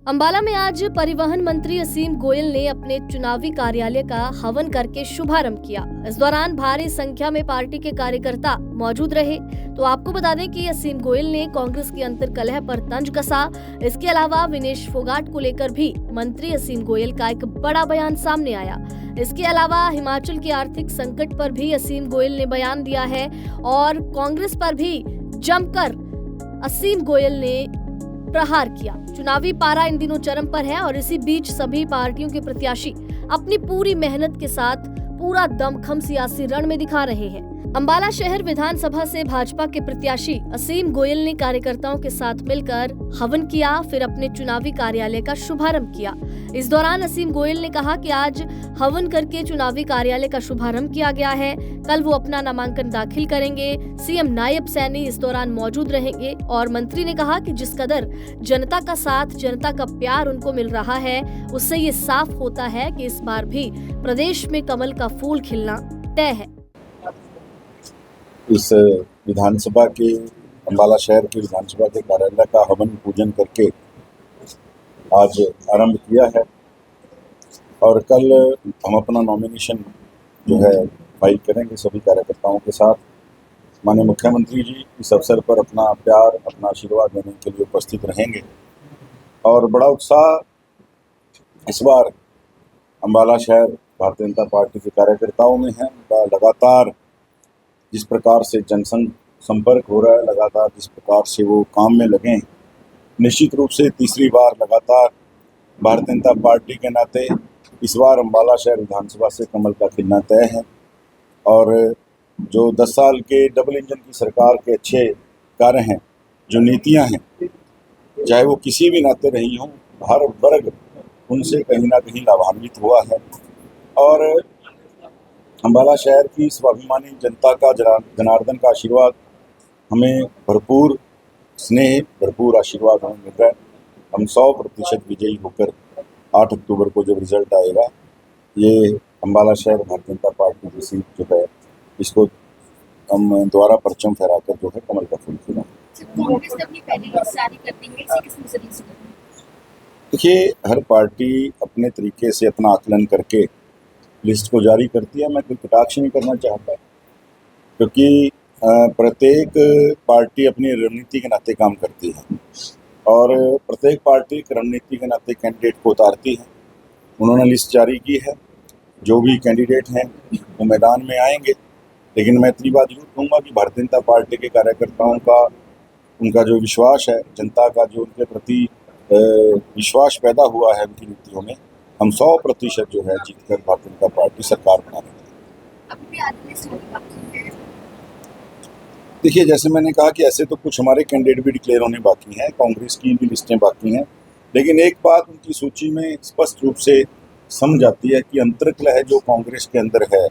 अंबाला में आज परिवहन मंत्री असीम गोयल ने अपने चुनावी कार्यालय का हवन करके शुभारंभ किया। इस दौरान भारी संख्या में पार्टी के कार्यकर्ता मौजूद रहे। तो आपको बता दें कि असीम गोयल ने कांग्रेस की अंतर्कलह पर तंज कसा। इसके अलावा विनेश फोगाट को लेकर भी मंत्री असीम गोयल का एक बड़ा बयान सामने आया। इसके अलावा हिमाचल के आर्थिक संकट पर भी असीम गोयल ने बयान दिया है और कांग्रेस पर भी जमकर असीम गोयल ने प्रहार किया। चुनावी पारा इन दिनों चरम पर है और इसी बीच सभी पार्टियों के प्रत्याशी अपनी पूरी मेहनत के साथ पूरा दमखम सियासी रण में दिखा रहे हैं। अंबाला शहर विधानसभा से भाजपा के प्रत्याशी असीम गोयल ने कार्यकर्ताओं के साथ मिलकर हवन किया, फिर अपने चुनावी कार्यालय का शुभारंभ किया। इस दौरान असीम गोयल ने कहा कि आज हवन करके चुनावी कार्यालय का शुभारंभ किया गया है। कल वो अपना नामांकन दाखिल करेंगे। सीएम नायब सैनी इस दौरान मौजूद रहेंगे और मंत्री ने कहा कि जिस कदर जनता का साथ, जनता का प्यार उनको मिल रहा है, उससे ये साफ होता है कि इस बार भी प्रदेश में कमल का फूल खिलना तय है। इस विधानसभा के अंबाला शहर के विधानसभा के कार्यालय का हवन पूजन करके आज आरंभ किया है और कल हम अपना नॉमिनेशन जो है फाइल करेंगे सभी कार्यकर्ताओं के साथ। माननीय मुख्यमंत्री जी इस अवसर पर अपना प्यार, अपना आशीर्वाद देने के लिए उपस्थित रहेंगे और बड़ा उत्साह इस बार अंबाला शहर भारतीय जनता पार्टी के कार्यकर्ताओं में है। उनका लगातार जिस प्रकार से जनसंपर्क हो रहा है, लगातार जिस प्रकार से वो काम में लगे हैं, निश्चित रूप से तीसरी बार लगातार भारतीय जनता पार्टी के नाते इस बार अंबाला शहर विधानसभा से कमल का खिलना तय है। और जो 10 साल के डबल इंजन की सरकार के अच्छे कार्य हैं, जो नीतियां हैं, चाहे वो किसी भी नाते रही हों, हर वर्ग उनसे कहीं ना कहीं लाभान्वित हुआ है। और अंबाला शहर की स्वाभिमानी जनता का जनार्दन का आशीर्वाद हमें भरपूर स्नेह, भरपूर आशीर्वाद हमें मिल रहा है। हम 100% विजयी होकर 8 अक्टूबर को जब रिजल्ट आएगा, ये अंबाला शहर भारतीय जनता पार्टी की सीट जो है, इसको हम दोबारा परचम फहराकर जो है कमल का फूल खिला। देखिए, हर पार्टी अपने तरीके से अपना आकलन करके लिस्ट को जारी करती है। मैं कोई कटाक्ष नहीं करना चाहता क्योंकि प्रत्येक पार्टी अपनी रणनीति के नाते काम करती है और प्रत्येक पार्टी रणनीति के नाते कैंडिडेट को उतारती है। उन्होंने लिस्ट जारी की है, जो भी कैंडिडेट हैं वो मैदान में आएंगे। लेकिन मैं इतनी बात जरूर कहूँगा कि भारतीय जनता पार्टी के कार्यकर्ताओं का, उनका जो विश्वास है, जनता का जो उनके प्रति विश्वास पैदा हुआ है उनकी नीतियों में, हम 100% जो है जीतकर भारतीय जनता पार्टी सरकार बना रही है। देखिए, जैसे मैंने कहा कि ऐसे तो कुछ हमारे कैंडिडेट भी डिक्लेयर होने बाकी हैं, कांग्रेस की भी लिस्टें बाकी हैं, लेकिन एक बात उनकी सूची में स्पष्ट रूप से समझ आती है कि अंतर्कलह जो कांग्रेस के अंदर है।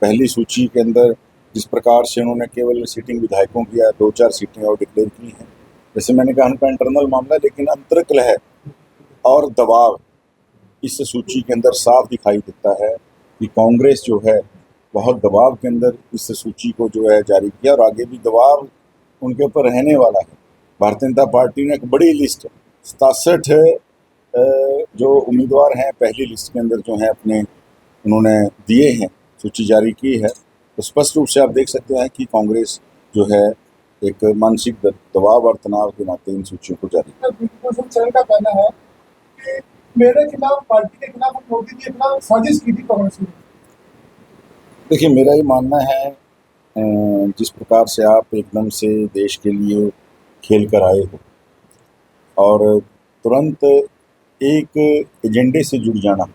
पहली सूची के अंदर जिस प्रकार से उन्होंने केवल सिटिंग विधायकों की 2-4 सीटें और डिक्लेयर की हैं, जैसे मैंने कहा उनका इंटरनल मामला, लेकिन अंतर्कलह और दबाव इस सूची के अंदर साफ दिखाई देता है कि कांग्रेस जो है बहुत दबाव के अंदर इस सूची को जो है जारी किया और आगे भी दबाव उनके ऊपर रहने वाला है। भारतीय जनता पार्टी ने एक बड़ी लिस्ट 67 जो उम्मीदवार हैं पहली लिस्ट के अंदर जो हैं अपने उन्होंने दिए हैं, सूची जारी की है। तो स्पष्ट रूप से आप देख सकते हैं कि कांग्रेस जो है एक मानसिक दबाव और तनाव के नाते इन सूचियों को जारी कहना है कि मेरे खिलाफ, पार्टी के खिलाफ मोदी के खिलाफ साजिश की थी कांग्रेस ने। देखिए, मेरा ये मानना है जिस प्रकार से आप एकदम से देश के लिए खेल कर आए हो और तुरंत एक एजेंडे से जुड़ जाना,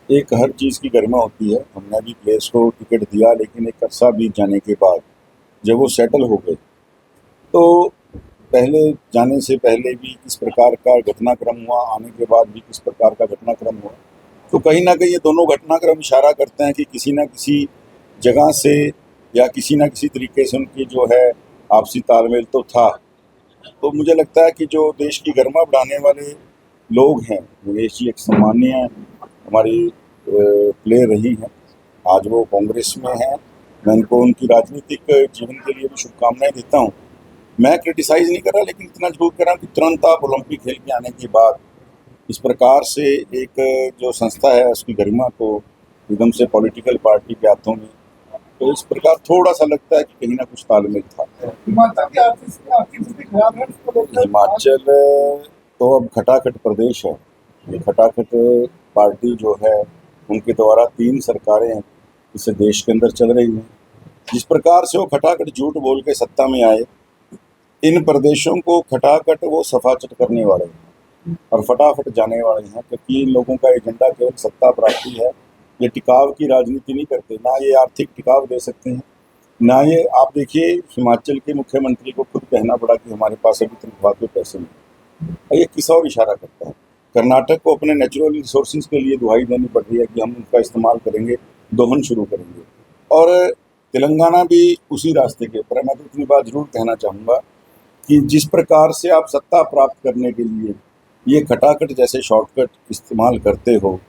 एक हर चीज़ की गरिमा होती है। हमने भी प्लेयर्स को टिकट दिया, लेकिन एक अरसा बीत जाने के बाद जब वो सेटल हो गए तो पहले जाने से पहले भी किस प्रकार का घटनाक्रम हुआ, आने के बाद भी किस प्रकार का घटनाक्रम हुआ, तो कहीं ना कहीं ये दोनों घटनाक्रम इशारा करते हैं कि किसी न किसी जगह से या किसी न किसी तरीके से उनकी जो है आपसी तालमेल तो था। तो मुझे लगता है कि जो देश की गरिमा बढ़ाने वाले लोग हैं, निवेश जी एक सम्मानीय हमारी प्लेयर रही हैं, आज वो कांग्रेस में हैं। मैं उनको उनकी राजनीतिक जीवन के लिए भी शुभकामनाएं देता हूँ। मैं क्रिटिसाइज नहीं कर रहा, लेकिन इतना जरूर कर रहा हूँ कि तुरंत आप ओलंपिक खेल के आने के बाद इस प्रकार से एक जो संस्था है उसकी गरिमा को एकदम से पॉलिटिकल पार्टी के हाथों में, तो इस प्रकार थोड़ा सा लगता है कि कहीं ना कुछ तालमेल था। हिमाचल की आर्थिक स्थिति खराब है, उसको लेकर हिमाचल तो अब खटाखट प्रदेश है। ये खटाखट पार्टी जो है उनके द्वारा 3 सरकारें इस देश के अंदर चल रही हैं। जिस प्रकार से वो खटाखट झूठ बोल के सत्ता में आए, इन प्रदेशों को खटाखट वो सफाचट करने वाले हैं और फटाफट जाने वाले हैं, क्योंकि इन लोगों का एजेंडा केवल सत्ता प्राप्ति है। ये टिकाव की राजनीति नहीं करते, ना ये आर्थिक टिकाव दे सकते हैं, ना ये। आप देखिए हिमाचल के मुख्यमंत्री को खुद कहना पड़ा कि हमारे पास अभी तनख्वाह के पैसे नहीं, और ये किस और इशारा करता है। कर्नाटक को अपने नेचुरल रिसोर्सेज के लिए दुहाई देनी पड़ रही है कि हम उनका इस्तेमाल करेंगे, दोहन शुरू करेंगे, और तेलंगाना भी उसी रास्ते के ऊपर है। मैं तो इतनी बात जरूर कहना चाहूँगा कि जिस प्रकार से आप सत्ता प्राप्त करने के लिए ये खटाखट जैसे शॉर्टकट इस्तेमाल करते हो,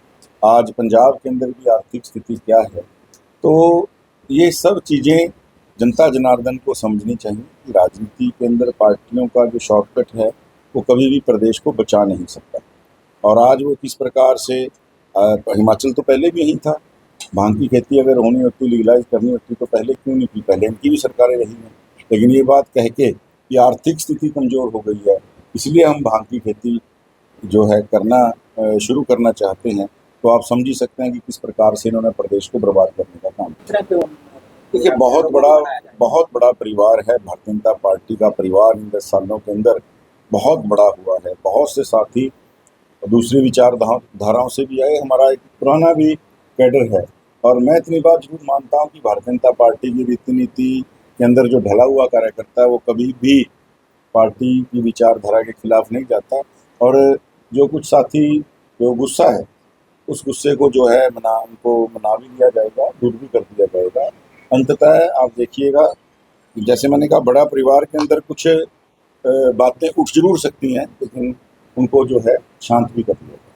आज पंजाब के अंदर की आर्थिक स्थिति क्या है, तो ये सब चीज़ें जनता जनार्दन को समझनी चाहिए कि राजनीति के अंदर पार्टियों का जो शॉर्टकट है वो कभी भी प्रदेश को बचा नहीं सकता। और आज वो किस प्रकार से हिमाचल तो पहले भी यही था, भांग की खेती अगर होनी होती, लीगलाइज करनी होती तो पहले क्यों नहीं की, पहले इनकी भी सरकारें रही हैं। लेकिन ये बात कह के कि आर्थिक स्थिति कमज़ोर हो गई है इसलिए हम भांग की खेती जो है करना शुरू करना चाहते हैं, तो आप समझ ही सकते हैं कि किस प्रकार से इन्होंने प्रदेश को बर्बाद करने का काम किया। देखिए बहुत बड़ा परिवार है भारतीय जनता पार्टी का परिवार। इन 10 सालों के अंदर बहुत बड़ा हुआ है, बहुत से साथी दूसरी विचारधाराओं से भी आए, हमारा एक पुराना भी कैडर है। और मैं इतनी बात जरूर मानता हूँ कि भारतीय जनता पार्टी की रीति नीति के अंदर जो ढला हुआ कार्यकर्ता है वो कभी भी पार्टी की विचारधारा के खिलाफ नहीं जाता, और जो कुछ साथी जो गुस्सा है उस गुस्से को जो है उनको मना भी लिया जाएगा, दूर भी कर दिया जाएगा। अंततः आप देखिएगा, जैसे मैंने कहा, बड़ा परिवार के अंदर कुछ बातें उठ जरूर सकती हैं, लेकिन उनको जो है शांत भी कर दिया जाएगा।